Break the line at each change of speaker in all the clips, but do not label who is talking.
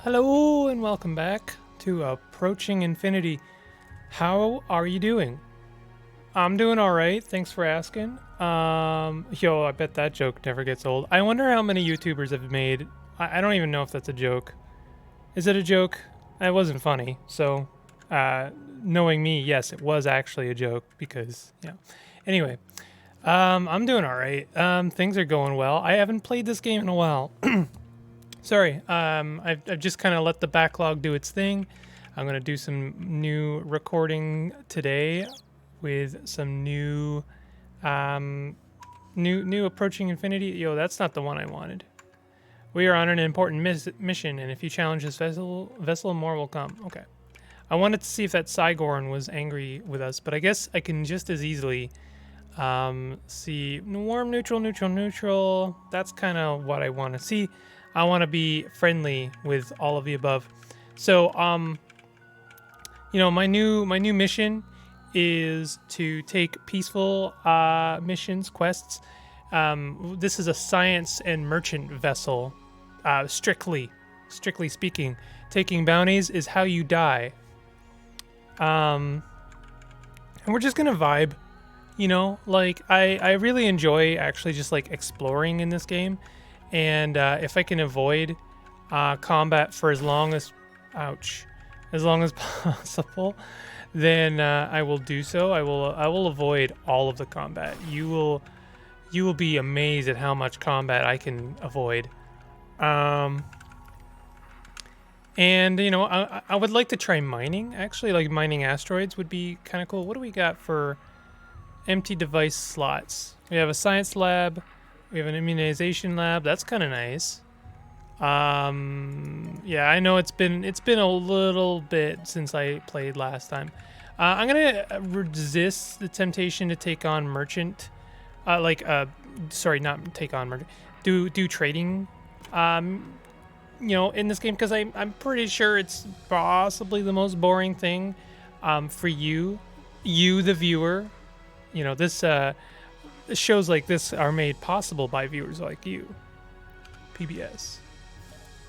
Hello and welcome back to Approaching Infinity. How are you doing? I'm doing all right. Thanks for asking. Yo, I bet that joke never gets old. I wonder how many YouTubers have made. I don't even know if that's a joke. Is it a joke? It wasn't funny. So, knowing me, yes, it was actually a joke because yeah. Anyway, I'm doing all right. Things are going well. I haven't played this game in a while. Sorry, I've just kind of let the backlog do its thing. I'm gonna do some new recording today with some new approaching infinity. Yo, that's not the one I wanted. We are on an important mission, and if you challenge this vessel more will come. Okay. I wanted to see if that Cygorn was angry with us, but I guess I can just as easily see warm, neutral, neutral, neutral. That's kind of what I want to see. I want to be friendly with all of the above. So, my new mission is to take peaceful missions, quests. This is a science and merchant vessel. Strictly speaking, taking bounties is how you die. And we're just gonna vibe. I really enjoy actually just like exploring in this game. And if I can avoid combat for as long as possible, then I will do so. I will avoid all of the combat. You will be amazed at how much combat I can avoid. And I would like to try mining. Actually, like mining asteroids would be kind of cool. What do we got for empty device slots? We have a science lab. We have an immunization lab. That's kind of nice. Yeah, I know it's been a little bit since I played last time. I'm gonna resist the temptation to take on merchant. Sorry, not take on merchant. Do trading. In this game because I'm pretty sure it's possibly the most boring thing, for you, the viewer. This. Shows like this are made possible by viewers like you. PBS.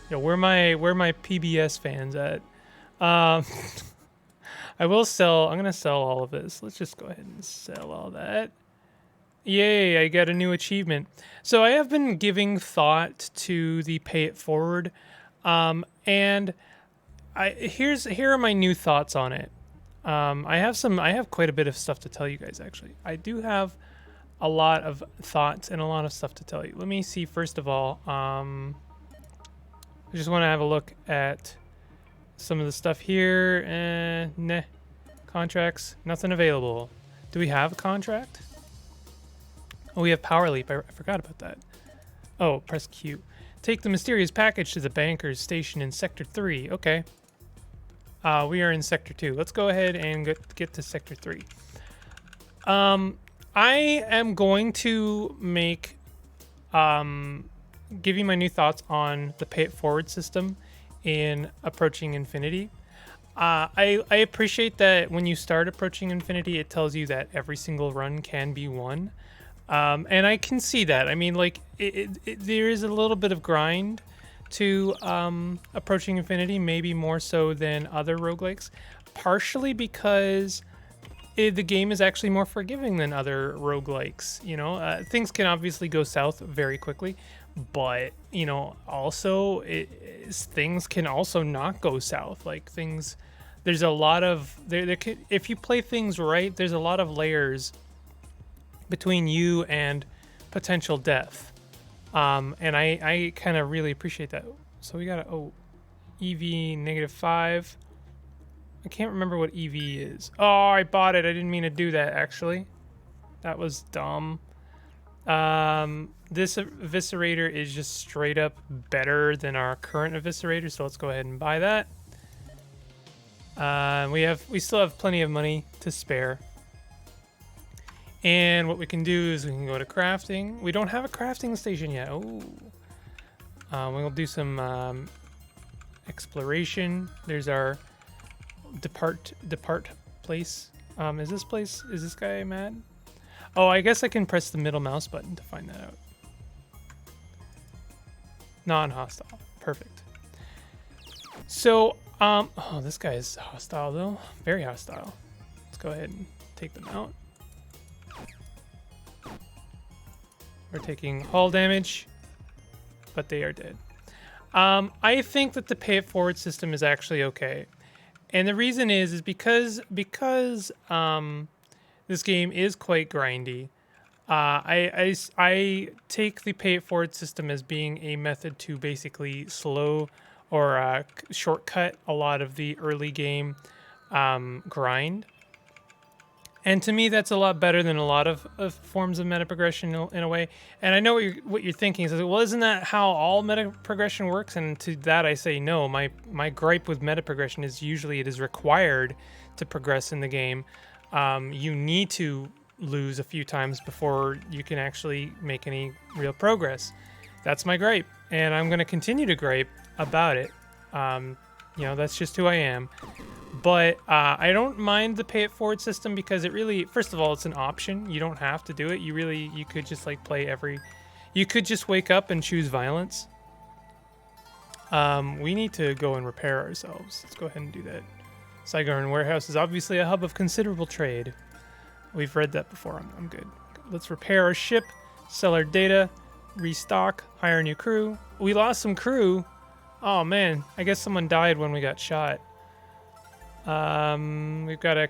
Where my PBS fans at? I'm gonna sell all of this. Let's just go ahead and sell all that. Yay, I got a new achievement. So I have been giving thought to the pay it forward. And here are my new thoughts on it. I have quite a bit of stuff to tell you guys actually. I do have a lot of thoughts and a lot of stuff to tell you. Let me see, first of all, I just want to have a look at some of the stuff here. Nah. Contracts, nothing available. Do we have a contract? Oh, we have Power Leap. I forgot about that. Oh, press Q. Take the mysterious package to the banker's station in Sector 3. Okay. We are in Sector 2. Let's go ahead and get to Sector 3. I am going to give you my new thoughts on the pay it forward system in Approaching Infinity. I appreciate that when you start Approaching Infinity, it tells you that every single run can be won. And I can see that. I mean, like, there is a little bit of grind to Approaching Infinity, maybe more so than other roguelikes, partially because the game is actually more forgiving than other roguelikes. Things can obviously go south very quickly, but also things can also not go south. Like there's a lot of if you play things right, there's a lot of layers between you and potential death. And I kind of really appreciate that. So we got EV -5. I can't remember what EV is. Oh, I bought it. I didn't mean to do that, actually. That was dumb. This eviscerator is just straight up better than our current eviscerator, so let's go ahead and buy that. We still have plenty of money to spare. And what we can do is we can go to crafting. We don't have a crafting station yet. Oh. We'll do some exploration. There's our depart place. Is this guy mad? Oh, I guess I can press the middle mouse button to find that out. Non-hostile. Perfect. So, oh, this guy is hostile though. Very hostile. Let's go ahead and take them out. We're taking hull damage, but they are dead. I think that the pay it forward system is actually okay. And the reason is because this game is quite grindy. I take the pay it forward system as being a method to basically slow or shortcut a lot of the early game grind. And to me, that's a lot better than a lot of forms of meta progression in a way. And I know what you're thinking is, well, isn't that how all meta progression works? And to that, I say no. My gripe with meta progression is usually it is required to progress in the game. You need to lose a few times before you can actually make any real progress. That's my gripe, and I'm going to continue to gripe about it. That's just who I am. But I don't mind the pay it forward system because it really, first of all, it's an option. You don't have to do it. You could just like you could just wake up and choose violence. We need to go and repair ourselves. Let's go ahead and do that. Saigon Warehouse is obviously a hub of considerable trade. We've read that before. I'm good. Let's repair our ship, sell our data, restock, hire a new crew. We lost some crew. Oh man, I guess someone died when we got shot. We've got a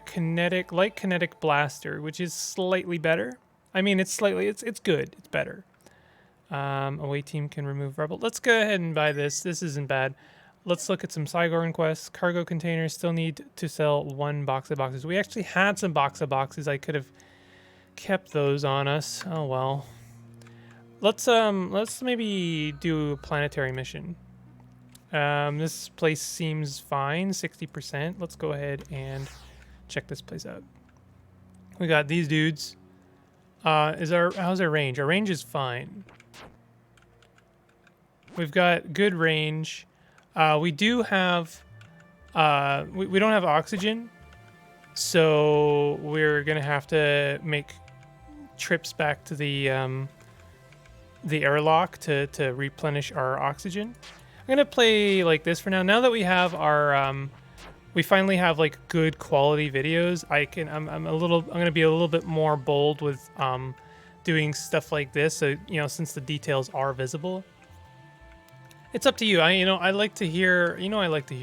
light kinetic blaster, which is slightly better. I mean, it's good. It's better. Away team can remove rebel. Let's go ahead and buy this. This isn't bad. Let's look at some Saigon quests. Cargo containers still need to sell 1 box of boxes. We actually had some box of boxes. I could have kept those on us. Oh well. Let's maybe do a planetary mission. This place seems fine, 60%. Let's go ahead and check this place out. We got these dudes. How's our range? Our range is fine. We've got good range. We do have we don't have oxygen, so we're gonna have to make trips back to the airlock to replenish our oxygen. I'm gonna play like this for now. Now that we have our we finally have like good quality videos, I'm gonna be a little bit more bold with doing stuff like this. So since the details are visible, it's up to you. I like to hear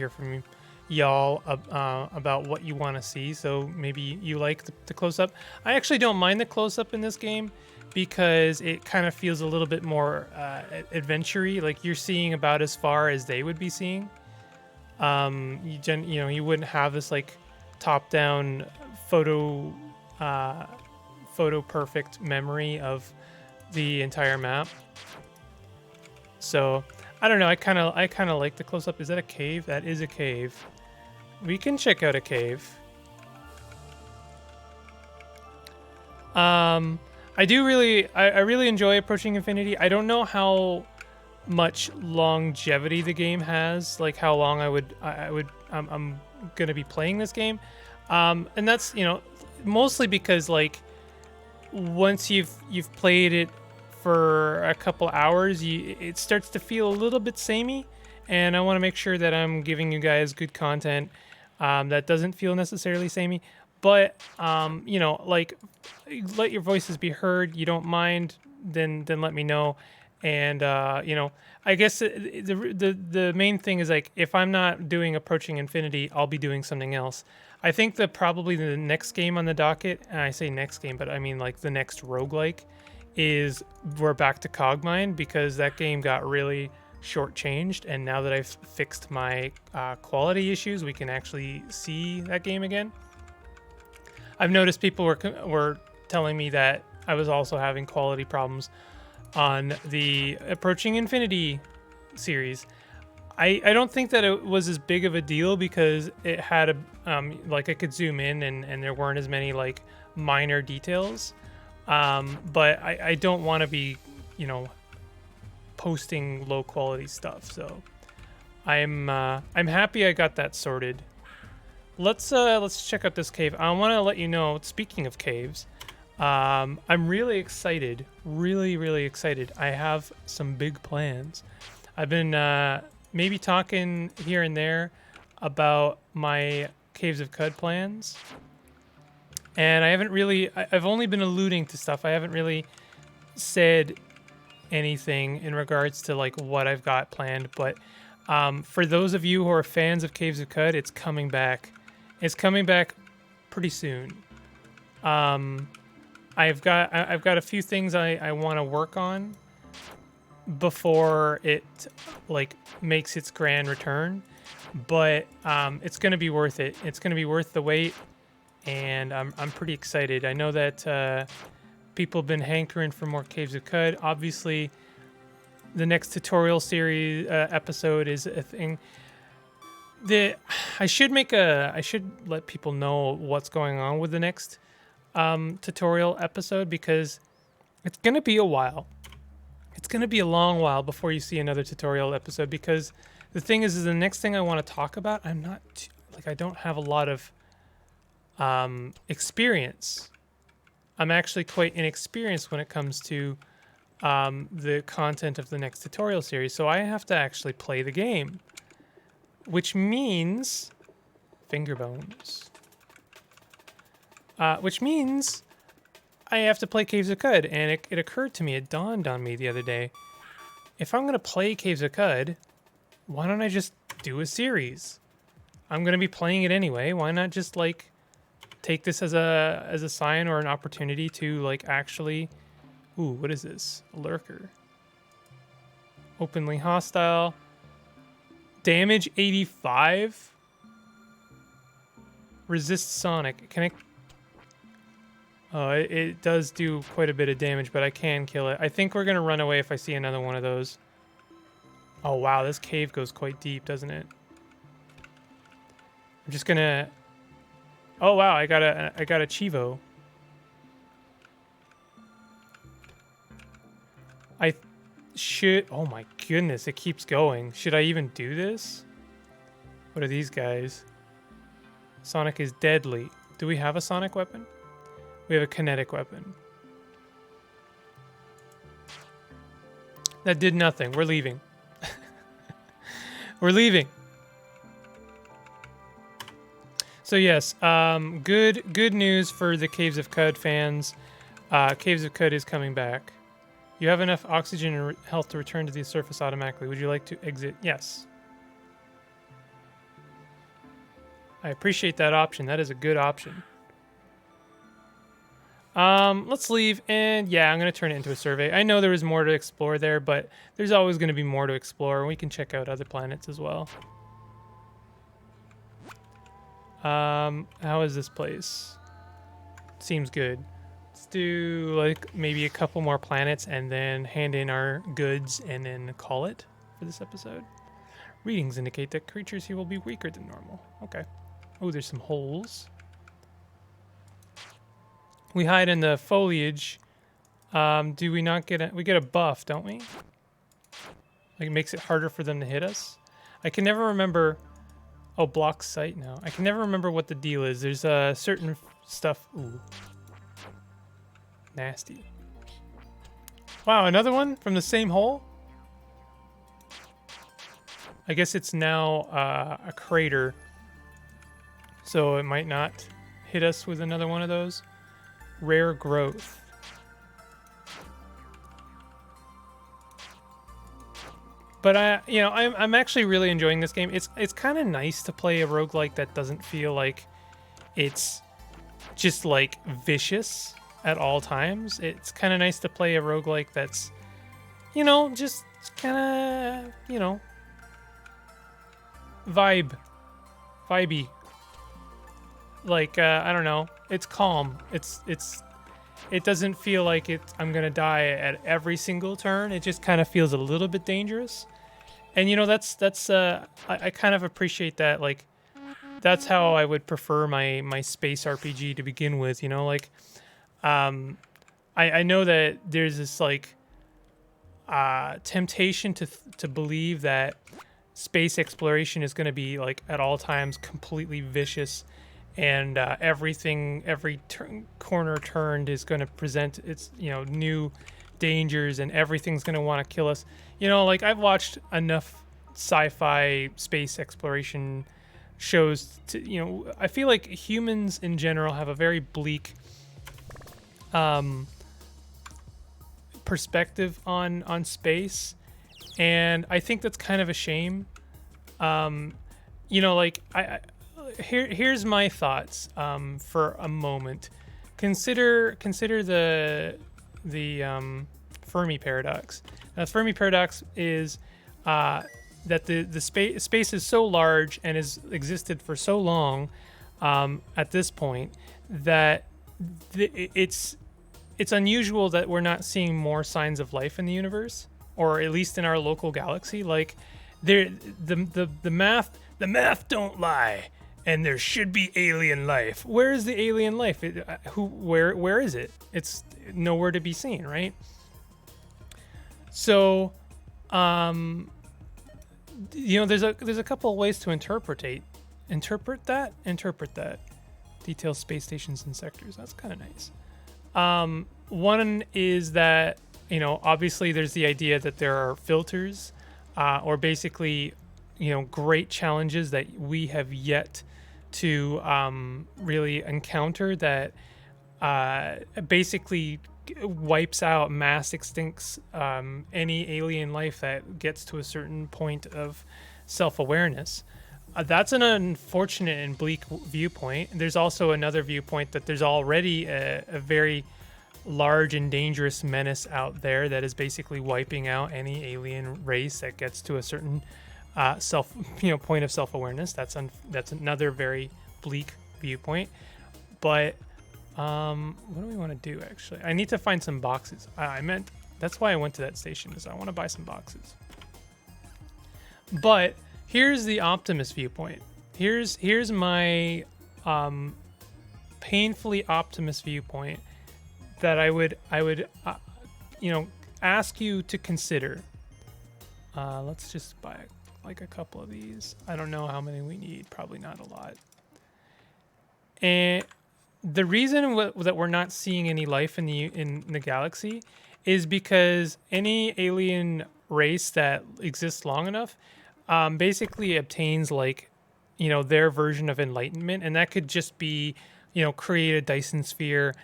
from y'all about what you want to see. So maybe you like the close up. I actually don't mind the close up in this game, because it kind of feels a little bit more adventure-y. Like you're seeing about as far as they would be seeing. You wouldn't have this like top-down photo perfect memory of the entire map. So I don't know. I kind of like the close-up. Is that a cave? That is a cave. We can check out a cave. I really enjoy Approaching Infinity. I don't know how much longevity the game has, like how long I'm gonna be playing this game, and that's mostly because like once you've played it for a couple hours, it starts to feel a little bit samey, and I want to make sure that I'm giving you guys good content that doesn't feel necessarily samey. But like, let your voices be heard. You don't mind, then let me know. And I guess the main thing is like, if I'm not doing Approaching Infinity, I'll be doing something else. I think that probably the next game on the docket, and I say next game, but I mean like the next roguelike, is we're back to Cogmind, because that game got really shortchanged, and now that I've fixed my quality issues, we can actually see that game again. I've noticed people were telling me that I was also having quality problems on the Approaching Infinity series. I don't think that it was as big of a deal, because it had like I could zoom in and there weren't as many like minor details. But I don't want to be posting low quality stuff. So I'm happy I got that sorted. Let's check out this cave. I want to let you know, speaking of caves, I'm really excited, really excited. I have some big plans. I've been maybe talking here and there about my Caves of Cud plans. And I haven't really, I've only been alluding to stuff. I haven't really said anything in regards to like what I've got planned. But for those of you who are fans of Caves of Cud, it's coming back. It's coming back pretty soon. I've got a few things I want to work on before it like makes its grand return, but it's gonna be worth it. It's gonna be worth the wait, and I'm pretty excited. I know that people have been hankering for more Caves of Cud. Obviously, the next tutorial series episode is a thing. I should let people know what's going on with the next tutorial episode, because it's gonna be a while. It's gonna be a long while before you see another tutorial episode, because the thing is the next thing I want to talk about, I don't have a lot of experience. I'm actually quite inexperienced when it comes to the content of the next tutorial series, so I have to actually play the game, which means finger bones. Which means I have to play Caves of Cud, and it occurred to me, it dawned on me the other day, if I'm going to play Caves of Cud, why don't I just do a series? I'm going to be playing it anyway, why not just, like, take this as a sign or an opportunity to, like, actually... Ooh, what is this? A lurker. Openly hostile. Damage 85? Resist sonic. Can I... Oh, it does do quite a bit of damage, but I can kill it. I think we're going to run away if I see another one of those. Oh, wow. This cave goes quite deep, doesn't it? I'm just going to... Oh, wow. I got a Chivo. I should... Oh, my goodness. It keeps going. Should I even do this? What are these guys? Sonic is deadly. Do we have a sonic weapon? We have a kinetic weapon. That did nothing. We're leaving. We're leaving. So yes, good news for the Caves of Cud fans. Caves of Cud is coming back. You have enough oxygen and health to return to the surface automatically. Would you like to exit? Yes. I appreciate that option. That is a good option. Let's leave, and yeah, I'm going to turn it into a survey. I know there is more to explore there, but there's always going to be more to explore, and we can check out other planets as well. How is this place? Seems good. Let's do, like, maybe a couple more planets, and then hand in our goods, and then call it for this episode. Readings indicate that creatures here will be weaker than normal. Okay. Oh, there's some holes. We hide in the foliage. Do we not get we get a buff, don't we? Like, it makes it harder for them to hit us. I can never remember. Oh, block sight now. I can never remember what the deal is. There's certain stuff. Ooh. Nasty. Wow, another one from the same hole? I guess it's now a crater. So it might not hit us with another one of those. Rare growth. But I'm actually really enjoying this game. It's kind of nice to play a roguelike that doesn't feel like it's just like vicious at all times. It's kind of nice to play a roguelike that's, just kind of, vibey. Like, I don't know. It's calm. It doesn't feel like I'm gonna die at every single turn. It just kind of feels a little bit dangerous. And I kind of appreciate that. Like, that's how I would prefer my space RPG to begin with. I know that there's this like temptation to believe that space exploration is going to be like at all times completely vicious, and every corner turned is going to present its new dangers, and everything's going to want to kill us. Like, I've watched enough sci-fi space exploration shows. I feel like humans in general have a very bleak perspective on space, and I think that's kind of a shame. Like here's my thoughts for a moment. Consider the Fermi paradox. Now, the Fermi paradox is that the space is so large and has existed for so long at this point that it's unusual that we're not seeing more signs of life in the universe, or at least in our local galaxy. Like, the math don't lie, and there should be alien life. Where is the alien life? Where is it? It's nowhere to be seen, right? So, there's a couple of ways to interpret that. Detailed space stations and sectors. That's kind of nice. One is that, obviously there's the idea that there are filters, or basically, great challenges that we have yet to really encounter that basically wipes out, mass extincts any alien life that gets to a certain point of self-awareness. That's an unfortunate and bleak viewpoint. There's also another viewpoint that there's already a very large and dangerous menace out there that is basically wiping out any alien race that gets to a certain point of self-awareness. That's another very bleak viewpoint. But what do we want to do, actually? I need to find some boxes. That's why I went to that station, is I want to buy some boxes. But here's the optimist viewpoint. Here's my painfully optimist viewpoint that I would ask you to consider. Let's just buy like a couple of these. I don't know how many we need. Probably not a lot. And the reason that we're not seeing any life in the galaxy is because any alien race that exists long enough basically obtains their version of enlightenment, and that could just be create a Dyson sphere,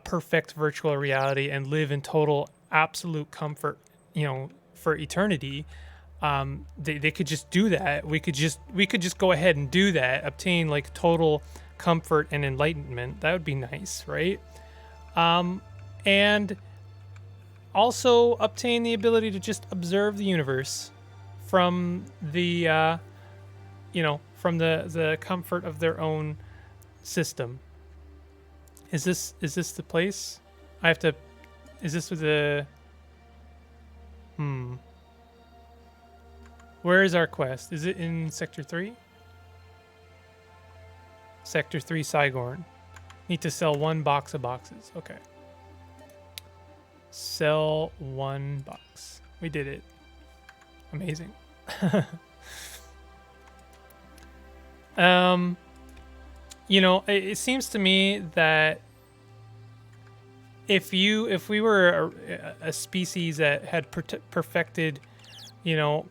perfect virtual reality, and live in total absolute comfort for eternity. They could just do that. We could just go ahead and do that, obtain total comfort and enlightenment. That would be nice, right? And also obtain the ability to just observe the universe from the comfort of their own system. Is this the place? I have to. Is this the? Where is our quest? Is it in Sector 3? Sector 3, Sigorn. Need to sell 1 box of boxes. Okay. Sell 1 box. We did it. Amazing. It seems to me that if we were a species that had perfected,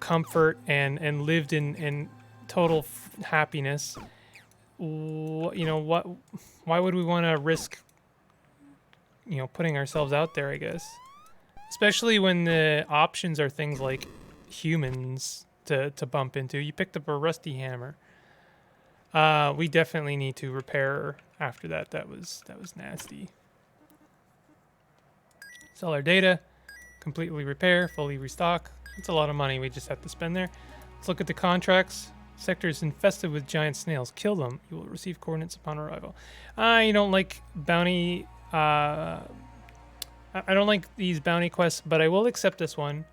comfort and lived in total happiness, why would we want to risk, putting ourselves out there, I guess? Especially when the options are things like humans to bump into. You picked up a rusty hammer. We definitely need to repair after that. That was nasty. Sell our data, completely repair, fully restock. That's a lot of money we just have to spend there. Let's look at the contracts. Sector is infested with giant snails. Kill them. You will receive coordinates upon arrival. I don't like bounty. I don't like these bounty quests, but I will accept this one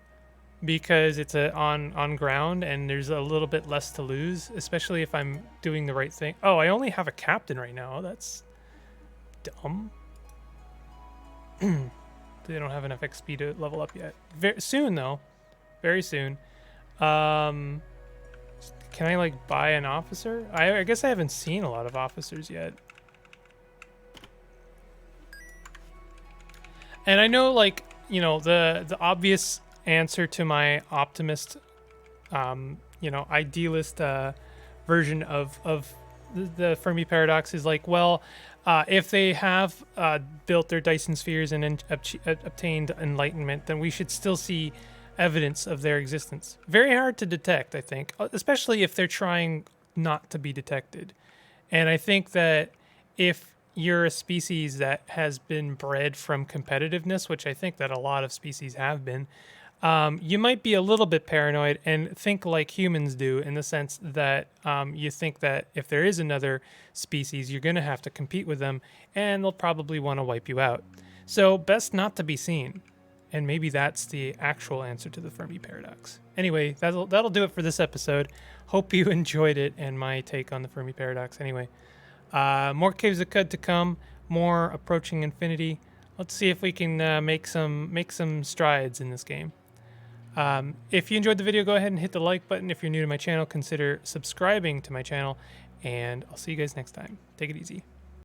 because it's on ground and there's a little bit less to lose, especially if I'm doing the right thing. Oh, I only have a captain right now. That's dumb. They don't have enough XP to level up yet. Very soon, though. Very soon. Can I buy an officer? I guess I haven't seen a lot of officers yet. And I know the obvious answer to my optimist idealist version of the Fermi paradox is like, well, if they have built their Dyson spheres and obtained enlightenment, then we should still see evidence of their existence. Very hard to detect, I think, especially if they're trying not to be detected. And I think that if you're a species that has been bred from competitiveness, which I think that a lot of species have been, you might be a little bit paranoid and think like humans do, in the sense that you think that if there is another species, you're going to have to compete with them and they'll probably want to wipe you out. So, best not to be seen. And maybe that's the actual answer to the Fermi paradox. Anyway, that'll do it for this episode. Hope you enjoyed it and my take on the Fermi paradox. Anyway, more Caves of Cud to come, more approaching infinity. Let's see if we can make some strides in this game. If you enjoyed the video, go ahead and hit the like button. If you're new to my channel, consider subscribing to my channel, and I'll see you guys next time. Take it easy.